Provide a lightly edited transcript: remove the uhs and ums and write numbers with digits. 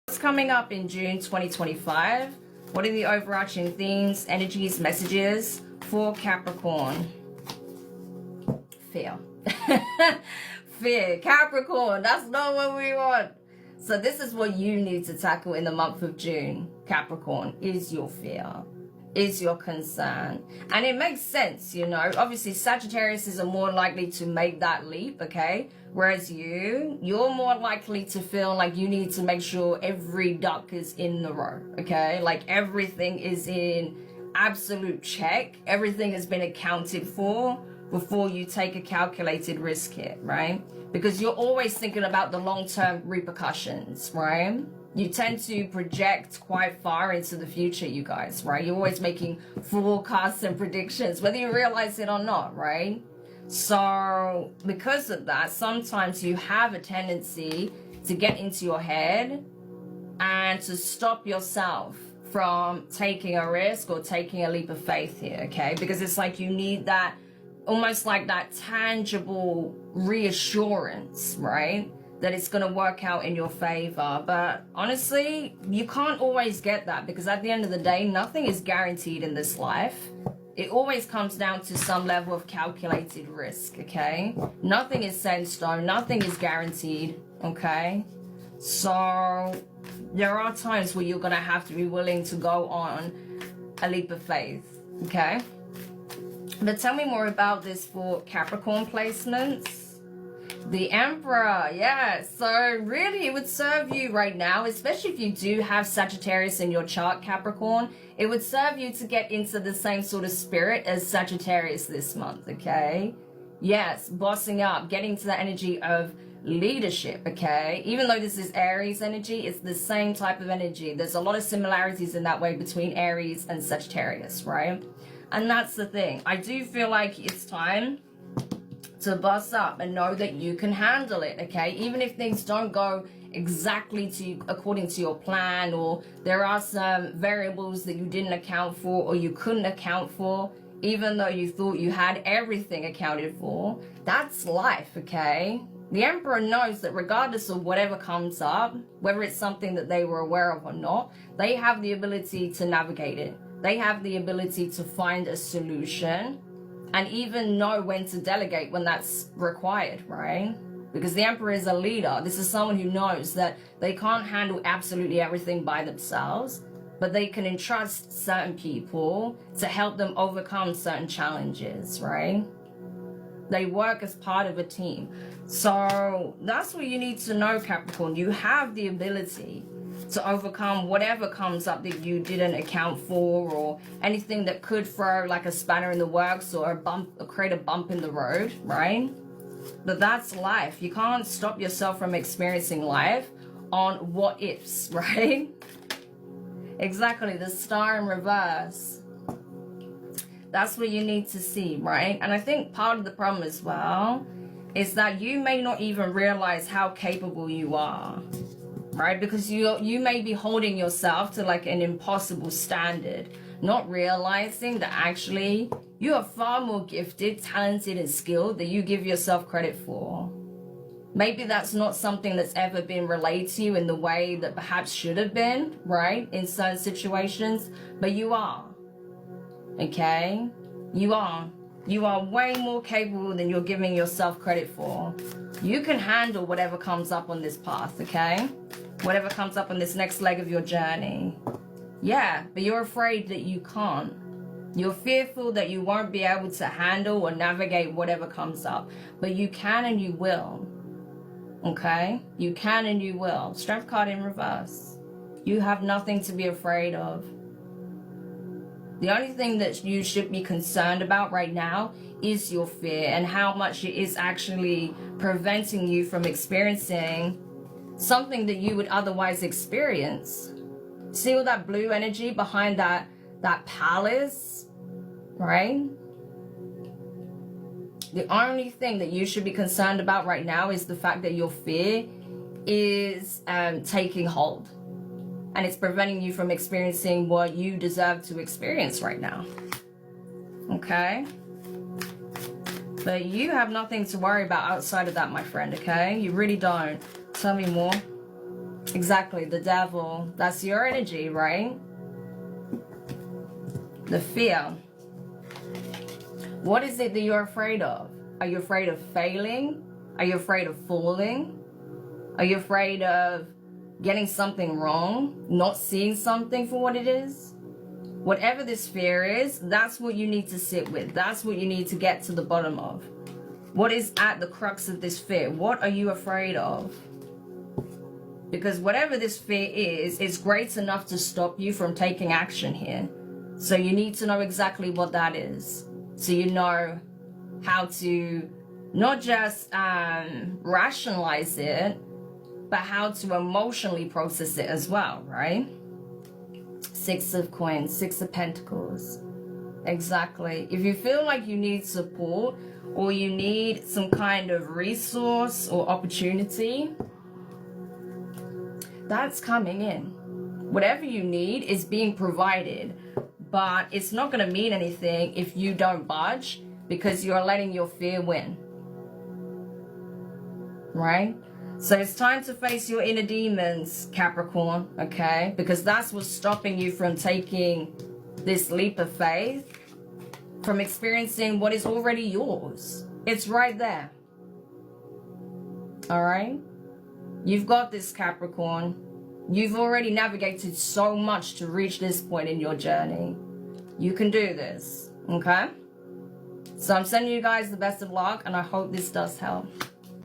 What's coming up in June 2025? What are the overarching themes, energies, messages for Capricorn? Fear. Fear. Capricorn, that's not what we want. So this is what you need to tackle in the month of June, Capricorn, is your fear, is your concern. And it makes sense, you know. Obviously, Sagittarius are more likely to make that leap, okay? Whereas you're more likely to feel like you need to make sure every duck is in the row, okay? Like everything is in absolute check. Everything has been accounted for before you take a calculated risk here, right? Because you're always thinking about the long-term repercussions, right? You tend to project quite far into the future, you guys, right? You're always making forecasts and predictions, whether you realize it or not, right? So because of that, sometimes you have a tendency to get into your head and to stop yourself from taking a risk or taking a leap of faith here, okay? Because it's like you need that, almost like that tangible reassurance, right? That it's going to work out in your favor. But honestly, you can't always get that, because at the end of the day, nothing is guaranteed in this life. It always comes down to some level of calculated risk, okay? Nothing is set in stone. Nothing is guaranteed, okay? So there are times where you're going to have to be willing to go on a leap of faith, okay? But tell me more about this for Capricorn placements. The Emperor, yeah. So really it would serve you right now, especially if you do have Sagittarius in your chart, Capricorn. It would serve you to get into the same sort of spirit as Sagittarius this month, okay? Yes, bossing up, getting to the energy of leadership, okay? Even though this is Aries energy, it's the same type of energy. There's a lot of similarities in that way between Aries and Sagittarius, right? And that's the thing. I do feel like it's time to bust up and know that you can handle it, okay? Even if things don't go exactly according to your plan, or there are some variables that you didn't account for or you couldn't account for, even though you thought you had everything accounted for. That's life, okay? The Emperor knows that regardless of whatever comes up, whether it's something that they were aware of or not, they have the ability to navigate it. They have the ability to find a solution and even know when to delegate when that's required, right? Because the Emperor is a leader. This is someone who knows that they can't handle absolutely everything by themselves, but they can entrust certain people to help them overcome certain challenges, right? They work as part of a team. So that's what you need to know, Capricorn. You have the ability to overcome whatever comes up that you didn't account for, or anything that could throw like a spanner in the works or a bump, or create a bump in the road, right? But that's life. You can't stop yourself from experiencing life on what ifs, right? Exactly, the star in reverse. That's what you need to see, right? And I think part of the problem as well is that you may not even realize how capable you are, right? Because you may be holding yourself to like an impossible standard, not realizing that actually you are far more gifted, talented, and skilled than you give yourself credit for. Maybe that's not something that's ever been relayed to you in the way that perhaps should have been, right? In certain situations, but you are, okay? You are. You are way more capable than you're giving yourself credit for. You can handle whatever comes up on this path, okay? Whatever comes up on this next leg of your journey. Yeah, but you're afraid that you can't. You're fearful that you won't be able to handle or navigate whatever comes up. But you can and you will. Okay? You can and you will. Strength card in reverse. You have nothing to be afraid of. The only thing that you should be concerned about right now is your fear and how much it is actually preventing you from experiencing something that you would otherwise experience. See all that blue energy behind that palace, right? The only thing that you should be concerned about right now is the fact that your fear is taking hold. And it's preventing you from experiencing what you deserve to experience right now. Okay? But you have nothing to worry about outside of that, my friend, okay? You really don't. Tell me more. Exactly, the devil. That's your energy, right? The fear. What is it that you're afraid of? Are you afraid of failing? Are you afraid of falling? Are you afraid of getting something wrong? Not seeing something for what it is? Whatever this fear is, that's what you need to sit with. That's what you need to get to the bottom of. What is at the crux of this fear? What are you afraid of? Because whatever this fear is, it's great enough to stop you from taking action here. So you need to know exactly what that is. So you know how to not just rationalize it, but how to emotionally process it as well, right? 6 of Coins, 6 of Pentacles. Exactly. If you feel like you need support or you need some kind of resource or opportunity, that's coming in. Whatever you need is being provided, but it's not going to mean anything if you don't budge because you're letting your fear win. Right? So it's time to face your inner demons, Capricorn, okay? Because that's what's stopping you from taking this leap of faith, from experiencing what is already yours. It's right there. All right? You've got this, Capricorn. You've already navigated so much to reach this point in your journey. You can do this, okay? So I'm sending you guys the best of luck, and I hope this does help.